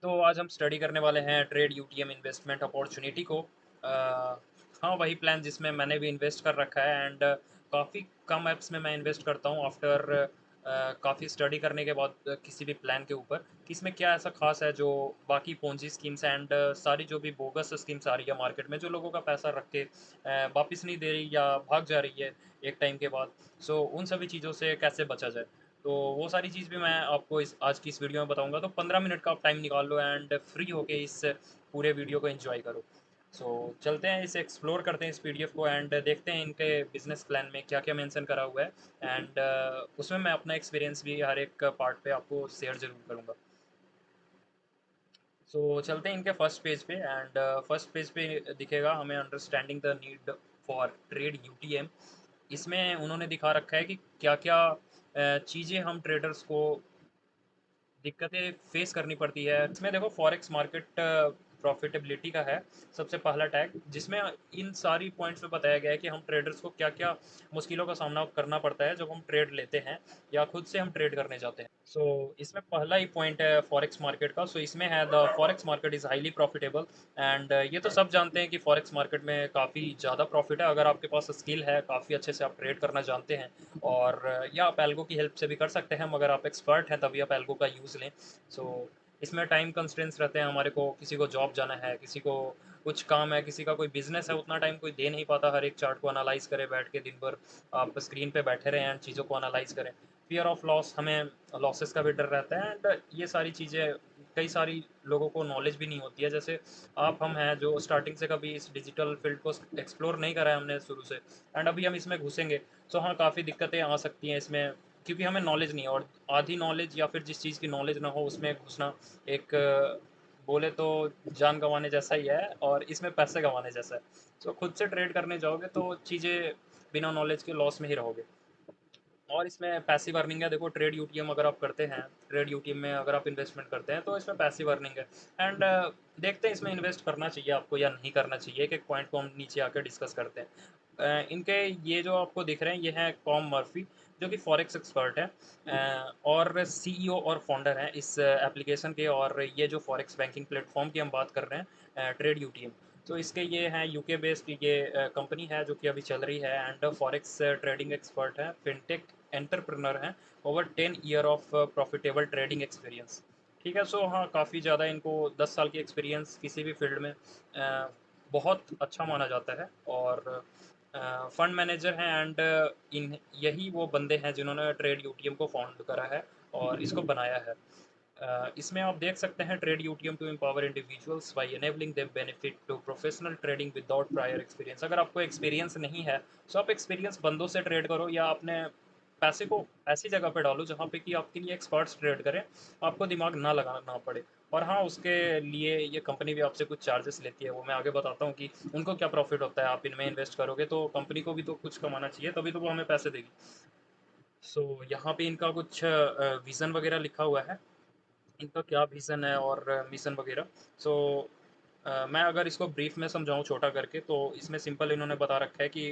तो आज हम स्टडी करने वाले हैं ट्रेड यूटीएम इन्वेस्टमेंट अपॉर्चुनिटी को। हाँ, वही प्लान जिसमें मैंने भी इन्वेस्ट कर रखा है एंड काफ़ी कम ऐप्स में मैं इन्वेस्ट करता हूँ आफ्टर काफ़ी स्टडी करने के बाद किसी भी प्लान के ऊपर कि इसमें क्या ऐसा खास है जो बाकी पोंजी स्कीम्स एंड सारी जो भी बोगस स्कीम्स आ रही है मार्केट में जो लोगों का पैसा रख के वापस नहीं दे रही या भाग जा रही है एक टाइम के बाद। सो उन सभी चीज़ों से कैसे बचा जाए, तो वो सारी चीज़ भी मैं आपको इस आज की इस वीडियो में बताऊँगा। तो 15 मिनट का आप टाइम निकाल लो एंड फ्री होके इस पूरे वीडियो को एंजॉय करो। सो चलते हैं, इसे एक्सप्लोर करते हैं इस पीडीएफ को एंड देखते हैं इनके बिजनेस प्लान में क्या-क्या मेंशन करा हुआ है एंड उसमें मैं अपना एक्सपीरियंस भी हर एक पार्ट पे आपको शेयर ज़रूर करूँगा। सो चलते हैं इनके फर्स्ट पेज पे एंड फर्स्ट पेज पे दिखेगा हमें understanding the need for trade UTM. इसमें उन्होंने दिखा रखा है कि क्या-क्या चीज़ें हम ट्रेडर्स को दिक्कतें फेस करनी पड़ती है। इसमें देखो फॉरेक्स मार्केट प्रॉफिटेबिलिटी का है सबसे पहला टैग, जिसमें इन सारी पॉइंट्स में बताया गया है कि हम ट्रेडर्स को क्या-क्या मुश्किलों का सामना करना पड़ता है जब हम ट्रेड लेते हैं या खुद से हम ट्रेड करने जाते हैं। सो इसमें पहला ही पॉइंट है फॉरेक्स मार्केट का। सो इसमें है the forex market is highly profitable and ये तो सब जानते हैं कि फॉरेक्स मार्केट में काफ़ी ज़्यादा प्रॉफिट है अगर आपके पास स्किल है, काफ़ी अच्छे से आप ट्रेड करना जानते हैं और या आप एल्गो की हेल्प से भी कर सकते हैं, मगर आप एक्सपर्ट हैं तभी आप एल्गो का यूज़ लें। सो इसमें टाइम कंस्ट्रेंट्स रहते हैं हमारे को, किसी को जॉब जाना है, किसी को कुछ काम है, किसी का कोई बिज़नेस है, उतना टाइम कोई दे नहीं पाता हर एक चार्ट को एनालाइज़ करे बैठ के दिन भर आप स्क्रीन पे बैठे रहें एंड चीज़ों को एनालाइज़ करें। फ़ियर ऑफ लॉस, हमें लॉसेस का भी डर रहता है एंड ये सारी चीज़ें कई सारी लोगों को नॉलेज भी नहीं होती है। जैसे आप हम हैं जो स्टार्टिंग से कभी इस डिजिटल फ़ील्ड को एक्सप्लोर नहीं करा है हमने शुरू से एंड अभी हम इसमें घुसेंगे, तो हाँ, काफ़ी दिक्कतें आ सकती हैं इसमें क्योंकि हमें नॉलेज नहीं है और आधी नॉलेज या फिर जिस चीज़ की नॉलेज ना हो उसमें घुसना एक बोले तो जान गँवाने जैसा ही है और इसमें पैसे गँवाने जैसा है। तो खुद से ट्रेड करने जाओगे तो चीज़ें बिना नॉलेज के लॉस में ही रहोगे। और इसमें पैसिव अर्निंग है, देखो ट्रेड यूटीएम अगर आप करते हैं, ट्रेड यूटीएम में अगर आप इन्वेस्टमेंट करते हैं तो इसमें पैसिव अर्निंग है एंड देखते हैं इसमें इन्वेस्ट करना चाहिए आपको या नहीं करना चाहिए। एक एक पॉइंट को हम नीचे आकर डिस्कस करते हैं। इनके ये जो आपको दिख रहे हैं ये हैं कॉम मर्फी जो कि फॉरेक्स एक्सपर्ट है और सीईओ और फाउंडर हैं इस एप्लीकेशन के और ये जो फॉरेक्स बैंकिंग प्लेटफॉर्म की हम बात कर रहे हैं ट्रेड यूटीएम। तो इसके ये हैं यूके बेस्ड ये कंपनी है जो कि अभी चल रही है एंड फॉरेक्स ट्रेडिंग एक्सपर्ट है, फिनटेक एंटरप्रेन्योर हैं, over 10 year of profitable trading experience. ठीक है, सो हाँ, काफ़ी ज़्यादा इनको 10 साल की एक्सपीरियंस किसी भी फील्ड में बहुत अच्छा माना जाता है और फंड मैनेजर हैं एंड इन यही वो बंदे हैं जिन्होंने ट्रेड यूटीएम को फाउंड करा है और इसको बनाया है। इसमें आप देख सकते हैं trade UTM to empower individuals by enabling them benefit to professional trading without prior experience. अगर आपको एक्सपीरियंस नहीं है तो आप एक्सपीरियंस बंदों से ट्रेड करो या अपने पैसे को ऐसी जगह पे डालो जहाँ पे कि आपके लिए एक्सपर्ट्स ट्रेड करें, आपको दिमाग ना लगाना पड़े। और हाँ, उसके लिए ये कंपनी भी आपसे कुछ चार्जेस लेती है, वो मैं आगे बताता हूँ कि उनको क्या प्रॉफिट होता है। आप इनमें इन्वेस्ट करोगे तो कंपनी को भी तो कुछ कमाना चाहिए, तभी तो वो हमें पैसे देगी। सो यहाँ पे इनका कुछ विज़न वगैरह लिखा हुआ है, इनका क्या विज़न है और मिशन वगैरह। सो मैं अगर इसको ब्रीफ में समझाऊँ छोटा करके तो इसमें सिंपल इन्होंने बता रखा है कि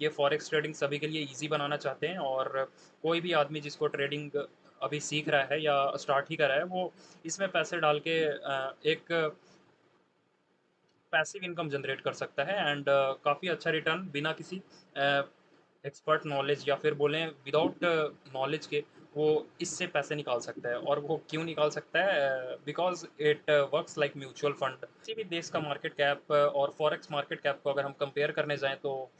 ये फॉरेक्स ट्रेडिंग सभी के लिए ईज़ी बनाना चाहते हैं और कोई भी आदमी जिसको ट्रेडिंग अभी सीख रहा है या स्टार्ट ही करा है, वो इसमें पैसे डाल के एक पैसिव इनकम जनरेट कर सकता है एंड काफ़ी अच्छा रिटर्न बिना किसी एक्सपर्ट नॉलेज या फिर बोलें विदाउट नॉलेज के वो इससे पैसे निकाल सकता है। और वो क्यों निकाल सकता है? Because it works like mutual fund. किसी भी देश का मार्केट कैप और फॉरेक्स मार्केट कैप को अगर हम कंपेयर करने जाएँ तो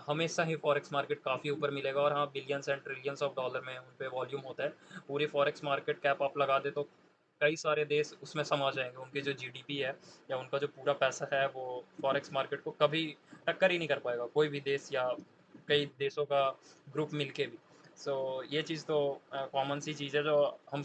हमेशा ही फॉरेक्स मार्केट काफ़ी ऊपर मिलेगा और हाँ, billions and trillions of dollar में उन पे वॉल्यूम होता है। पूरी फॉरेक्स मार्केट कैप आप लगा दें तो कई सारे देश उसमें समा जाएँगे। उनकी जो जीडीपी है या उनका जो पूरा पैसा है वो फॉरेक्स मार्केट को कभी टक्कर ही नहीं कर पाएगा, कोई भी देश या कई देशों का ग्रुप मिलके भी। सो ये चीज़ तो कॉमन सी चीज़ है जो हम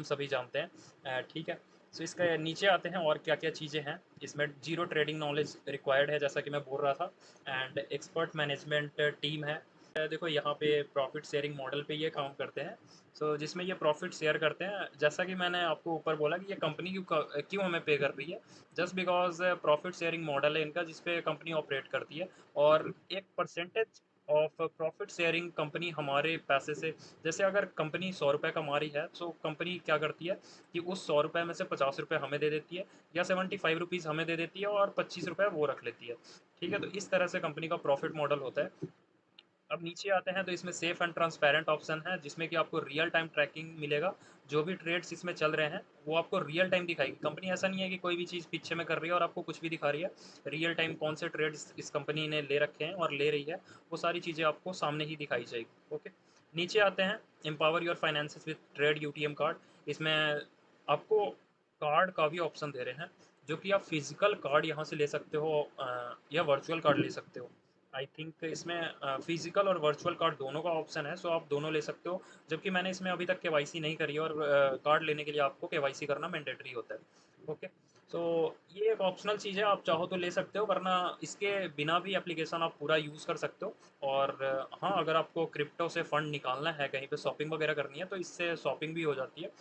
सभी जानते हैं। ठीक है। सो इसके नीचे आते हैं और क्या-क्या चीज़ें हैं। इसमें ज़ीरो ट्रेडिंग नॉलेज रिक्वायर्ड है जैसा कि मैं बोल रहा था एंड एक्सपर्ट मैनेजमेंट टीम है। देखो यहाँ पे प्रॉफ़िट शेयरिंग मॉडल पे ये काम करते हैं। सो जिसमें ये प्रॉफ़िट शेयर करते हैं, जैसा कि मैंने आपको ऊपर बोला कि ये कंपनी क्यों हमें पे कर रही है, just because profit sharing model है इनका जिस पे कंपनी ऑपरेट करती है और एक percentage of profit sharing company हमारे पैसे से, जैसे अगर कंपनी ₹100 कमा रही है, तो कंपनी क्या करती है कि उस ₹100 में से ₹50 हमें दे देती है या ₹75 हमें दे देती है और ₹25 वो रख लेती है। ठीक है? तो इस तरह से कंपनी का प्रॉफिट मॉडल होता है। अब नीचे आते हैं तो इसमें सेफ एंड ट्रांसपेरेंट ऑप्शन है, जिसमें कि आपको रियल टाइम ट्रैकिंग मिलेगा। जो भी ट्रेड्स इसमें चल रहे हैं वो आपको रियल टाइम दिखाएगी कंपनी। ऐसा नहीं है कि कोई भी चीज़ पीछे में कर रही है और आपको कुछ भी दिखा रही है। रियल टाइम कौन से ट्रेड्स इस कंपनी ने ले रखे हैं और ले रही है, वो सारी चीज़ें आपको सामने ही दिखाई जाएगी। ओके, नीचे आते हैं, empower your finances with trade UTM card. इसमें आपको कार्ड का भी ऑप्शन दे रहे हैं, जो कि आप फिजिकल कार्ड यहाँ से ले सकते हो या वर्चुअल कार्ड ले सकते हो। आई थिंक इसमें फिजिकल और वर्चुअल कार्ड दोनों का ऑप्शन है, सो आप दोनों ले सकते हो। जबकि मैंने इसमें अभी तक केवाईसी नहीं करी है और कार्ड लेने के लिए आपको केवाईसी करना मैंडेटरी होता है। ओके, सो ये एक ऑप्शनल चीज़ है, आप चाहो तो ले सकते हो, वरना इसके बिना भी एप्लीकेशन आप पूरा यूज़ कर सकते हो। और हाँ, अगर आपको क्रिप्टो से फंड निकालना है, कहीं पे शॉपिंग वगैरह करनी है, तो इससे शॉपिंग भी हो जाती है।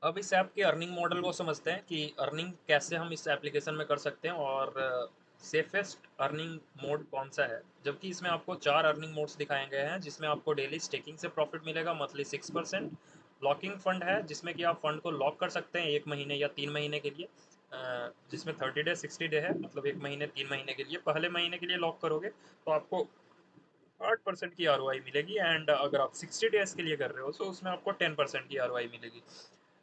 अब इस ऐप के अर्निंग मॉडल को समझते हैं कि अर्निंग कैसे हम इस एप्लीकेशन में कर सकते हैं और सेफेस्ट अर्निंग मोड कौन सा है। जबकि इसमें आपको 4 अर्निंग मोड्स दिखाए गए हैं, जिसमें आपको डेली स्टेकिंग से प्रॉफिट मिलेगा मंथली 6%। लॉकिंग फंड है, जिसमें कि आप फंड को लॉक कर सकते हैं 1 महीने या 3 महीने के लिए, जिसमें 30 डे 60 डे है, मतलब 1 महीने 3 महीने के लिए। पहले महीने के लिए लॉक करोगे तो आपको 8% की आरओआई मिलेगी, एंड अगर आप 60 डेज के लिए कर रहे हो तो उसमें आपको 10% की आरओआई मिलेगी।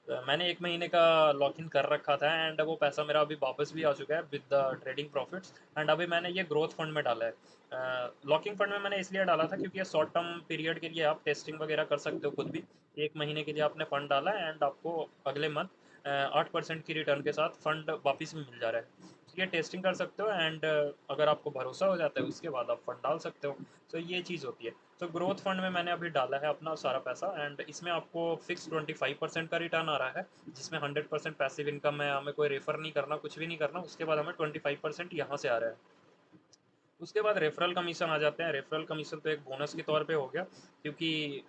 मैंने 1 महीने का लॉक इन कर रखा था, एंड वो पैसा मेरा अभी वापस भी आ चुका है with the trading profits. And अभी मैंने ये ग्रोथ फंड में डाला है। लॉकिंग फंड में मैंने इसलिए डाला था क्योंकि ये शॉर्ट टर्म पीरियड के लिए आप टेस्टिंग वगैरह कर सकते हो खुद भी। 1 महीने के लिए आपने फंड डाला है एंड आपको अगले मंथ 8% की रिटर्न के साथ फंड वापस में मिल जा रहा है। तो ये टेस्टिंग कर सकते हो, एंड अगर आपको भरोसा हो जाता है उसके बाद आप फंड डाल सकते हो। तो ये चीज़ होती है। तो ग्रोथ फंड में मैंने अभी डाला है अपना सारा पैसा, एंड इसमें आपको फिक्स 25% का रिटर्न आ रहा है, जिसमें 100% पैसिव इनकम है। हमें कोई रेफर नहीं करना, कुछ भी नहीं करना, उसके बाद हमें 25% यहाँ से आ रहा है। उसके बाद रेफरल कमीशन आ जाते हैं। रेफरल कमीशन तो एक बोनस के तौर पे हो गया, क्योंकि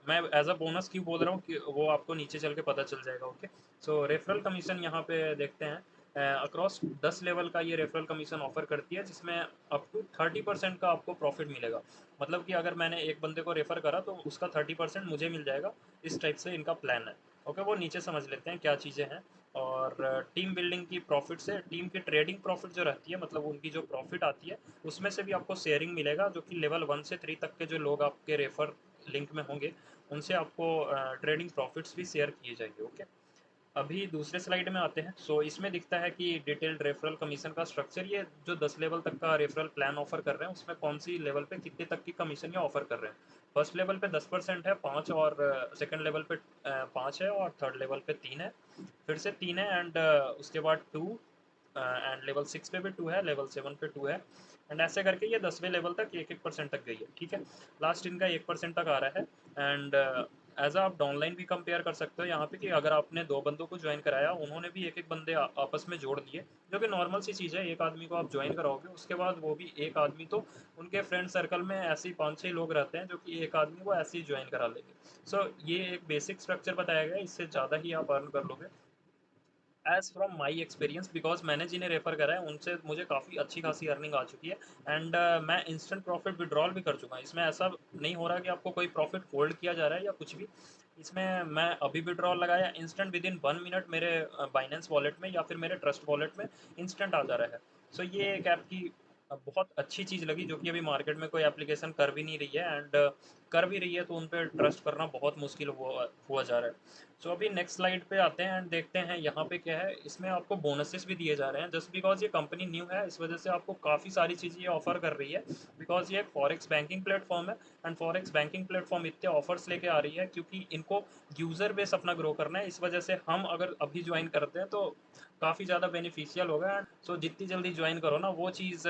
मैं एज अ बोनस क्यों बोल रहा हूँ कि वो आपको नीचे चल के पता चल जाएगा। ओके, सो रेफरल कमीशन यहाँ पे देखते हैं। अक्रॉस 10 लेवल का ये रेफरल कमीशन ऑफर करती है, जिसमें अप टू 30% का आपको प्रॉफिट मिलेगा। मतलब कि अगर मैंने एक बंदे को रेफर करा तो उसका 30% मुझे मिल जाएगा। इस टाइप से इनका प्लान है। ओके, वो नीचे समझ लेते हैं क्या चीज़ें हैं। और टीम बिल्डिंग की प्रॉफिट से, टीम की ट्रेडिंग प्रॉफिट जो रहती है, मतलब उनकी जो प्रॉफिट आती है, उसमें से भी आपको शेयरिंग मिलेगा, जो कि लेवल 1 से 3 तक के जो लोग आपके रेफर लिंक में होंगे, उनसे आपको ट्रेडिंग प्रॉफिट्स भी शेयर किए जाएंगे। ओके, अभी दूसरे स्लाइड में आते हैं। सो इसमें दिखता है कि डिटेल्ड रेफरल कमीशन का स्ट्रक्चर, ये जो 10 लेवल तक का रेफरल प्लान ऑफर कर रहे हैं उसमें कौन सी लेवल पे कितने तक की कमीशन ये ऑफर कर रहे हैं। फर्स्ट लेवल पे 10% है, 5, और सेकंड लेवल पे 5 है, और थर्ड लेवल पे 3 है, फिर से 3 है, एंड उसके बाद 2, एंड लेवल 6 पे भी 2 है, लेवल 7 पे 2 है, एंड ऐसे करके ये 10वें लेवल तक 1-1% तक गई है। ठीक है, लास्ट इनका 1% तक आ रहा है। एंड एज आप डाउनलाइन भी कंपेयर कर सकते हो यहाँ पे, कि अगर आपने 2 बंदों को ज्वाइन कराया, उन्होंने भी एक एक बंदे आपस में जोड़ दिए, जो कि नॉर्मल सी चीज़ है। एक आदमी को आप ज्वाइन कराओगे, उसके बाद वो भी एक आदमी, तो उनके फ्रेंड सर्कल में ऐसे ही 5-6 लोग रहते हैं जो कि एक आदमी को ऐसे ही ज्वाइन करा लेंगे। सो ये एक बेसिक स्ट्रक्चर बताया गया है, इससे ज़्यादा ही आप अर्न कर लोगे। As from my experience, because मैंने जिन्हें रेफर करा है उनसे मुझे काफ़ी अच्छी खासी अर्निंग आ चुकी है, एंड मैं इंस्टेंट प्रॉफिट विड्रॉल भी कर चुका हूँ। इसमें ऐसा नहीं हो रहा कि आपको कोई प्रॉफिट होल्ड किया जा रहा है या कुछ भी। इसमें मैं अभी विड्रॉल लगाया, इंस्टेंट विद इन 1 मिनट मेरे बाइनेंस वॉलेट में या फिर मेरे ट्रस्ट वॉलेट में इंस्टेंट आ जा रहा है। सो ये एक ऐप की बहुत अच्छी चीज़ लगी, जो कि अभी मार्केट में कोई एप्लीकेशन कर भी नहीं रही है, एंड कर भी रही है तो उन पे ट्रस्ट करना बहुत मुश्किल हुआ जा रहा है। सो अभी नेक्स्ट स्लाइड पे आते हैं एंड देखते हैं यहाँ पे क्या है। इसमें आपको बोनसेस भी दिए जा रहे हैं, जस्ट बिकॉज ये कंपनी न्यू है, इस वजह से आपको काफ़ी सारी चीज़ें ये ऑफर कर रही है। बिकॉज ये एक फॉरेक्स बैंकिंग प्लेटफॉर्म है, एंड फॉरेक्स बैंकिंग प्लेटफॉर्म इतने ऑफर्स लेके आ रही है क्योंकि इनको यूज़र बेस अपना ग्रो करना है। इस वजह से हम अगर अभी ज्वाइन करते हैं तो काफ़ी ज़्यादा बेनिफिशियल होगा। एंड सो जितनी जल्दी ज्वाइन करो ना, वो चीज़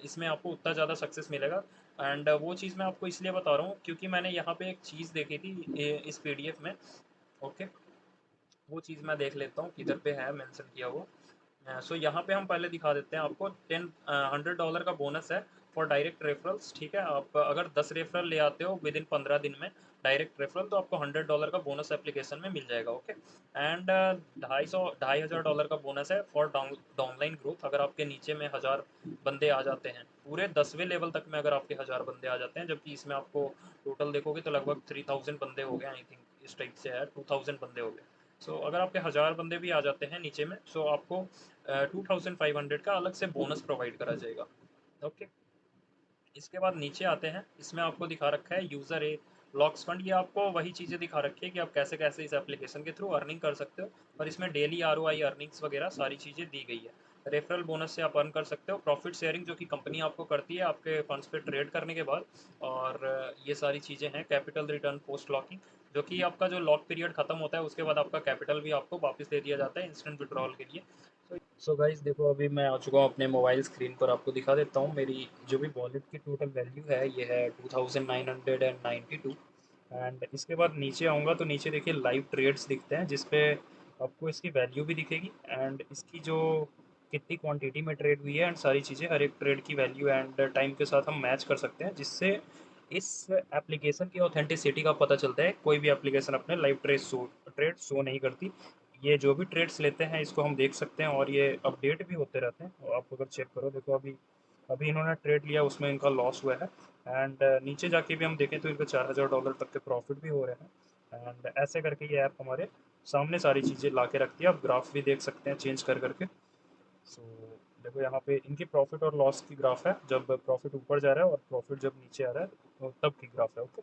इसमें आपको उतना ज़्यादा सक्सेस मिलेगा। एंड वो चीज़ मैं आपको इसलिए बता रहा हूँ क्योंकि मैंने यहाँ पे एक चीज़ देखी थी इस पीडीएफ में। ओके, वो चीज़ मैं देख लेता हूँ किधर पे है मेंशन किया हुआ। सो यहाँ पे हम पहले दिखा देते हैं आपको $100 का बोनस है फॉर डायरेक्ट रेफरल्स। ठीक है, आप अगर 10 रेफरल ले आते हो विद इन 15 दिन में डायरेक्ट रेफरल, तो आपको $100 का बोनस एप्लीकेशन में मिल जाएगा। ओके, एंड 2,500 का बोनस है फॉर डाउनलाइन ग्रोथ। अगर आपके नीचे में 1000 बंदे आ जाते हैं, पूरे 10वें लेवल तक में अगर आपके 1000 बंदे आ जाते हैं, जबकि इसमें आपको टोटल देखोगे तो लगभग 3000 बंदे हो गए, आई थिंक इस टाइप से है, 2000 बंदे हो गए। सो अगर आपके 1000 बंदे भी आ जाते हैं नीचे में, सो आपको 2500 का अलग से बोनस प्रोवाइड करा जाएगा। ओके, इसके बाद नीचे आते हैं, इसमें आपको दिखा रखा है यूज़र ए लॉक्स फंड। ये आपको वही चीज़ें दिखा रखी है कि आप कैसे कैसे इस एप्लीकेशन के थ्रू अर्निंग कर सकते हो, और इसमें डेली ROI अर्निंग्स वगैरह सारी चीज़ें दी गई है। रेफरल बोनस से आप अर्न कर सकते हो, प्रॉफिट शेयरिंग जो कि कंपनी आपको करती है आपके फंड्स पे ट्रेड करने के बाद, और ये सारी चीज़ें हैं। कैपिटल रिटर्न पोस्ट लॉकिंग, जो कि आपका जो लॉक पीरियड खत्म होता है उसके बाद आपका कैपिटल भी आपको वापस दे दिया जाता है इंस्टेंट विड्रॉल के लिए। सो गाइस देखो, अभी मैं आ चुका हूँ अपने मोबाइल स्क्रीन पर, आपको दिखा देता हूँ मेरी जो भी वॉलेट की टोटल वैल्यू है, ये है 2992। एंड इसके बाद नीचे आऊँगा तो नीचे देखिए लाइव ट्रेड्स दिखते हैं, जिसपे आपको इसकी वैल्यू भी दिखेगी, एंड इसकी जो कितनी क्वांटिटी में ट्रेड हुई है एंड सारी चीज़ें, हर एक ट्रेड की वैल्यू एंड टाइम के साथ हम मैच कर सकते हैं, जिससे इस एप्लीकेशन की ऑथेंटिसिटी का पता चलता है। कोई भी एप्लीकेशन अपने लाइव ट्रेड शो नहीं करती। ये जो भी ट्रेड्स लेते हैं इसको हम देख सकते हैं, और ये अपडेट भी होते रहते हैं। और आप अगर चेक करो, देखो अभी अभी इन्होंने ट्रेड लिया, उसमें इनका लॉस हुआ है, एंड नीचे जाके भी हम देखें तो इनका $4000 तक के प्रॉफिट भी हो रहे हैं। एंड ऐसे करके ये ऐप हमारे सामने सारी चीज़ें ला के रखती है। आप ग्राफ भी देख सकते हैं चेंज कर करके। सो देखो यहाँ पे इनकी प्रॉफिट और लॉस की ग्राफ है, जब प्रॉफिट ऊपर जा रहा है और प्रॉफिट जब नीचे आ रहा है, तो तब की ग्राफ है। ओके,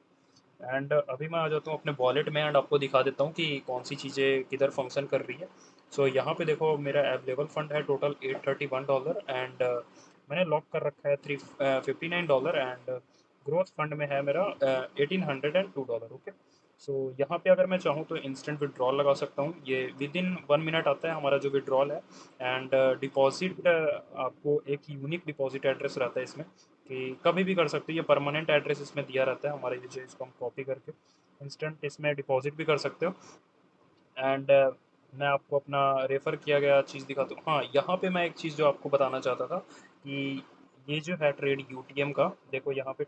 एंड अभी मैं आ जाता हूँ अपने वॉलेट में, एंड आपको दिखा देता हूँ कि कौन सी चीज़ें किधर फंक्शन कर रही है। सो यहाँ पे देखो मेरा अवेलेबल फंड है टोटल $831, एंड मैंने लॉक कर रखा है $359, एंड ग्रोथ फंड में है मेरा $1802। ओके, सो यहाँ पे अगर मैं चाहूँ तो इंस्टेंट विड्रॉल लगा सकता हूँ। ये विद इन 1 मिनट आता है हमारा जो विड्रॉल है। एंड डिपॉजिट आपको एक यूनिक डिपॉजिट एड्रेस रहता है इसमें, कि कभी भी कर सकते हो। ये परमानेंट एड्रेस इसमें दिया रहता है हमारे लिए, इसको हम कॉपी करके इंस्टेंट इसमें डिपॉजिट भी कर सकते हो। एंड मैं आपको अपना रेफ़र किया गया चीज़ दिखाता हूँ। हाँ, यहाँ पे मैं एक चीज़ जो आपको बताना चाहता था कि ये जो है ट्रेड यूटीएम का, देखो यहाँ पे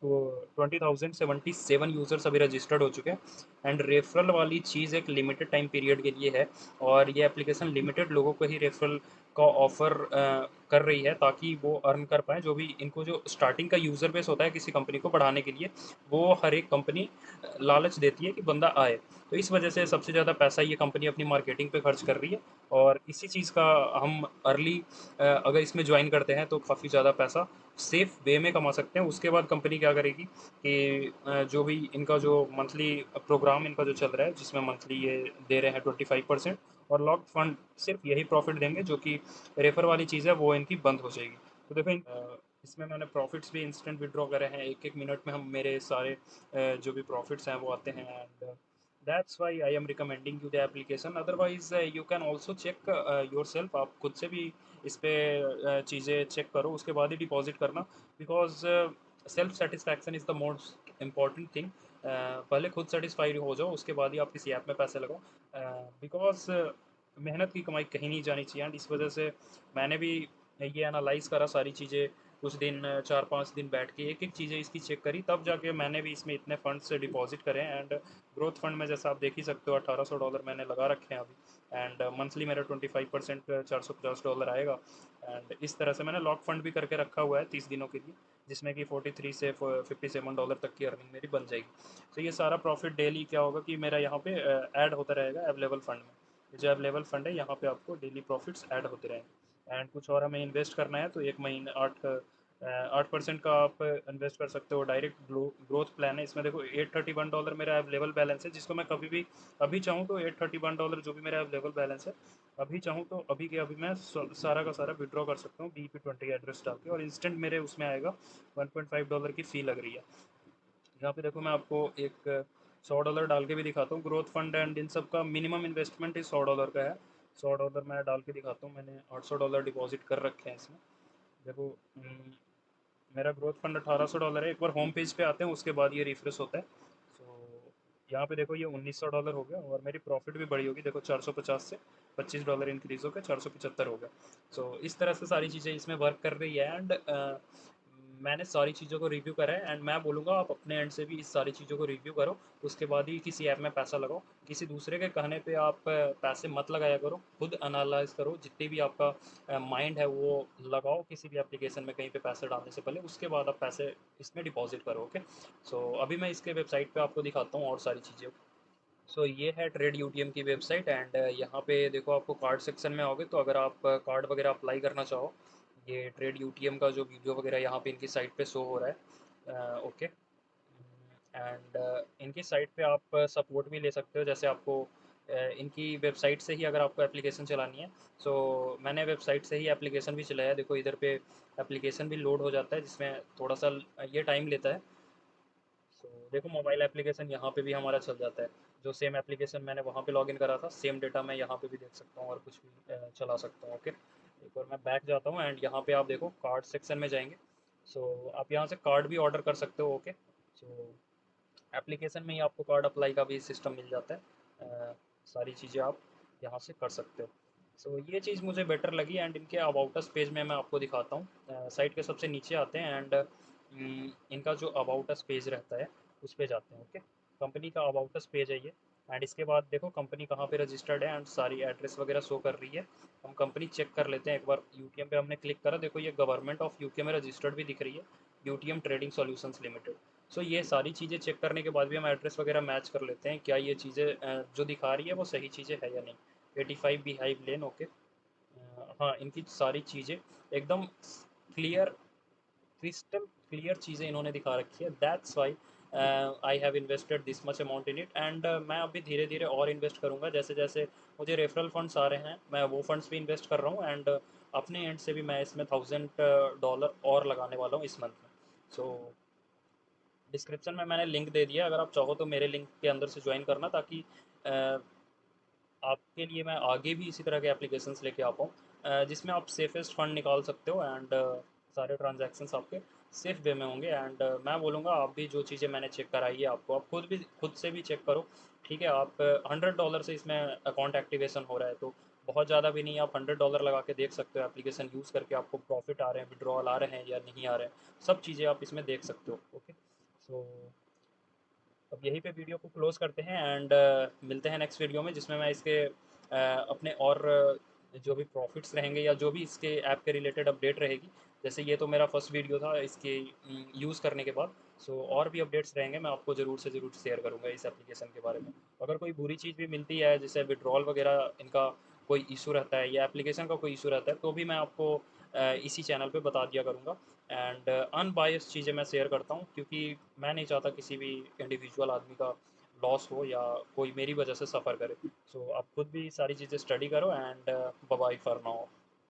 20,077 यूज़र्स अभी रजिस्टर्ड हो चुके हैं, एंड रेफरल वाली चीज़ एक लिमिटेड टाइम पीरियड के लिए है, और ये एप्लीकेशन लिमिटेड लोगों को ही रेफरल का ऑफ़र कर रही है, ताकि वो अर्न कर पाएँ। जो भी इनको जो स्टार्टिंग का यूज़र बेस होता है किसी कंपनी को बढ़ाने के लिए, वो हर एक कंपनी लालच देती है कि बंदा आए। तो इस वजह से सबसे ज़्यादा पैसा ये कंपनी अपनी मार्केटिंग पे खर्च कर रही है, और इसी चीज़ का हम अर्ली अगर इसमें ज्वाइन करते हैं तो काफ़ी ज़्यादा पैसा सेफ वे में कमा सकते हैं। उसके बाद कंपनी क्या करेगी कि जो भी इनका जो मंथली प्रोग्राम इनका जो चल रहा है, जिसमें मंथली ये दे रहे हैं 25%, और लॉक फंड सिर्फ यही प्रॉफिट देंगे, जो कि रेफर वाली चीज़ है वो इनकी बंद हो जाएगी। तो देखो इसमें मैंने प्रॉफिट्स भी इंस्टेंट विड्रॉ करे हैं, एक एक मिनट में हम मेरे सारे जो भी प्रॉफिट्स हैं वो आते हैं, and that's why I am recommending you the application. Otherwise you can also check yourself, आप खुद से भी इस पे चीज़ें चेक करो, उसके बाद ही डिपॉजिट करना, because self satisfaction is the most important thing. पहले खुद सेटिस्फाइड हो जाओ, उसके बाद ही आप किसी ऐप में पैसे लगाओ, बिकॉज मेहनत की कमाई कहीं नहीं जानी चाहिए। एंड इस वजह से मैंने भी ये एनालाइज करा सारी चीज़ें, कुछ दिन 4-5 दिन बैठ के एक एक चीज़ें इसकी चेक करी, तब जाके मैंने भी इसमें इतने फंड्स डिपॉजिट करें। एंड ग्रोथ फंड में जैसा आप देख ही सकते हो $1800 मैंने लगा रखे हैं अभी, एंड मंथली मेरा 25% $450 आएगा। एंड इस तरह से मैंने लॉक फंड भी करके रखा हुआ है 30 दिनों के लिए, जिसमें कि 43 से $57 तक की अर्निंग मेरी बन जाएगी। तो ये सारा प्रॉफिट डेली क्या होगा कि मेरा यहाँ पे ऐड होता रहेगा अवेलेबल फंड में। जो अवेलेबल फंड है यहाँ पे आपको डेली प्रॉफिट्स ऐड होते रहेंगे। एंड कुछ और हमें इन्वेस्ट करना है तो एक महीने 8% का आप इन्वेस्ट कर सकते हो। डायरेक्ट ग्रोथ प्लान है इसमें। देखो $831 मेरा अवेलेबल बैलेंस है, जिसको मैं कभी भी अभी चाहूँ तो $831 जो भी मेरा अवेलेबल बैलेंस है, अभी चाहूँ तो अभी के अभी मैं सारा का सारा विड्रॉ कर सकता हूँ BP20 एड्रेस डाल के, और इंस्टेंट मेरे उसमें आएगा। $1.5 की फ़ी लग रही है। यहाँ पे देखो मैं आपको एक $100 डाल के भी दिखाता हूँ। ग्रोथ फंड एंड इन सब का मिनिमम इन्वेस्टमेंट ही $100 का है। $100 मैं डाल के दिखाता हूँ, मैंने $800 डिपॉजिट कर रखे हैं इसमें। देखो मेरा ग्रोथ फंड $1800 है। एक बार होम पेज पे आते हैं उसके बाद ये रिफ्रेश होता है। सो यहाँ पे देखो ये $1900 हो गया और मेरी प्रॉफिट भी बढ़ी होगी, देखो 450 से $25 इंक्रीज होकर 475 हो गया। सो इस तरह से सारी चीज़ें इसमें वर्क कर रही है एंड मैंने सारी चीज़ों को रिव्यू करा है एंड मैं बोलूँगा आप अपने एंड से भी इस सारी चीज़ों को रिव्यू करो, उसके बाद ही किसी ऐप में पैसा लगाओ। किसी दूसरे के कहने पे आप पैसे मत लगाया करो, खुद एनालाइज करो, जितनी भी आपका माइंड है वो लगाओ किसी भी एप्लीकेशन में कहीं पे पैसे डालने से पहले, उसके बाद आप पैसे इसमें डिपॉजिट करो। ओके, सो अभी मैं इसके वेबसाइट पे आपको दिखाता हूँ और सारी चीज़ें। सो ये है ट्रेड यूटीएम की वेबसाइट एंड यहाँ पे देखो आपको कार्ड सेक्शन में आओगे तो अगर आप कार्ड वगैरह अप्लाई करना चाहो, ये ट्रेड यूटीएम का जो वीडियो वगैरह यहाँ पे इनकी साइट पे शो हो रहा है। ओके, एंड इनकी साइट पे आप सपोर्ट भी ले सकते हो, जैसे आपको इनकी वेबसाइट से ही अगर आपको एप्लीकेशन चलानी है। सो मैंने वेबसाइट से ही एप्लीकेशन भी चलाया, देखो इधर पे एप्लीकेशन भी लोड हो जाता है जिसमें थोड़ा सा ये टाइम लेता है। सो देखो मोबाइल एप्लीकेशन यहाँ पे भी हमारा चल जाता है, जो सेम एप्लीकेशन मैंने वहाँ पे लॉगिन करा था सेम डेटा मैं यहाँ पे भी देख सकता हूँ और कुछ भी चला सकता हूँ। ओके, एक बार मैं बैक जाता हूँ एंड यहाँ पे आप देखो कार्ड सेक्शन में जाएंगे। सो आप यहाँ से कार्ड भी ऑर्डर कर सकते हो। ओके, सो एप्लीकेशन में ही आपको कार्ड अप्लाई का भी सिस्टम मिल जाता है, सारी चीज़ें आप यहाँ से कर सकते हो। सो ये चीज़ मुझे बेटर लगी एंड इनके अबाउट अस पेज में मैं आपको दिखाता हूँ, साइट के सबसे नीचे आते हैं एंड इनका जो अबाउट अस पेज रहता है उस पे जाते हैं। ओके, कंपनी का अबाउट अस पेज है ये एंड इसके बाद देखो कंपनी कहाँ पे रजिस्टर्ड है एंड सारी एड्रेस वगैरह शो कर रही है। हम कंपनी चेक कर लेते हैं एक बार, यूटीएम पे हमने क्लिक करा, देखो ये गवर्नमेंट ऑफ यूके में रजिस्टर्ड भी दिख रही है, यूटीएम ट्रेडिंग सॉल्यूशंस लिमिटेड। सो ये सारी चीज़ें चेक करने के बाद भी हम एड्रेस वगैरह मैच कर लेते हैं, क्या ये चीज़ें जो दिखा रही है वो सही चीज़ें है या नहीं। 85 बी हाइव लेन। ओके, हाँ इनकी सारी चीज़ें एकदम क्लियर, क्रिस्टल क्लियर चीज़ें इन्होंने दिखा रखी है, that's why I have invested this much amount in it and मैं अभी धीरे धीरे और इन्वेस्ट करूँगा, जैसे जैसे मुझे रेफरल फंड्स आ रहे हैं मैं वो फंड्स भी इन्वेस्ट कर रहा हूँ एंड अपने एंड से भी मैं इसमें $1000 और लगाने वाला हूँ इस मंथ में। सो डिस्क्रिप्शन में मैंने लिंक दे दिया, अगर आप चाहो तो मेरे लिंक के अंदर से ज्वाइन करना, ताकि आपके लिए मैं आगे भी इसी तरह के एप्लीकेशंस लेके आ पाऊँ जिसमें आप सेफेस्ट फंड निकाल सकते हो एंड सारे ट्रांजैक्शंस आपके सेफ वे में होंगे एंड मैं बोलूँगा आप भी जो चीज़ें मैंने चेक कराई है आपको आप खुद से भी चेक करो। ठीक है, आप $100 से इसमें अकाउंट एक्टिवेशन हो रहा है, तो बहुत ज़्यादा भी नहीं, आप $100 लगा के देख सकते हो एप्लीकेशन यूज़ करके आपको प्रॉफिट आ रहे हैं, विड्रॉल आ रहे हैं या नहीं आ रहे हैं, सब चीज़ें आप इसमें देख सकते हो। ओके, सो अब यहीं पे वीडियो को क्लोज करते हैं एंड मिलते हैं नेक्स्ट वीडियो में, जिसमें मैं इसके अपने और जो भी प्रॉफिट्स रहेंगे या जो भी इसके ऐप के रिलेटेड अपडेट रहेगी, जैसे ये तो मेरा फर्स्ट वीडियो था इसके यूज़ करने के बाद। सो और भी अपडेट्स रहेंगे मैं आपको ज़रूर से ज़रूर शेयर करूँगा इस एप्लीकेशन के बारे में। अगर कोई बुरी चीज़ भी मिलती है जैसे विड्रॉल वगैरह इनका कोई इशू रहता है या एप्लीकेशन का कोई इशू रहता है तो भी मैं आपको इसी चैनल पे बता दिया करूँगा एंड अनबायस्ड चीज़ें मैं शेयर करता हूँ, क्योंकि मैं नहीं चाहता किसी भी इंडिविजुअल आदमी का लॉस हो या कोई मेरी वजह से सफ़र करे। सो आप खुद भी सारी चीज़ें स्टडी करो and bye bye for now.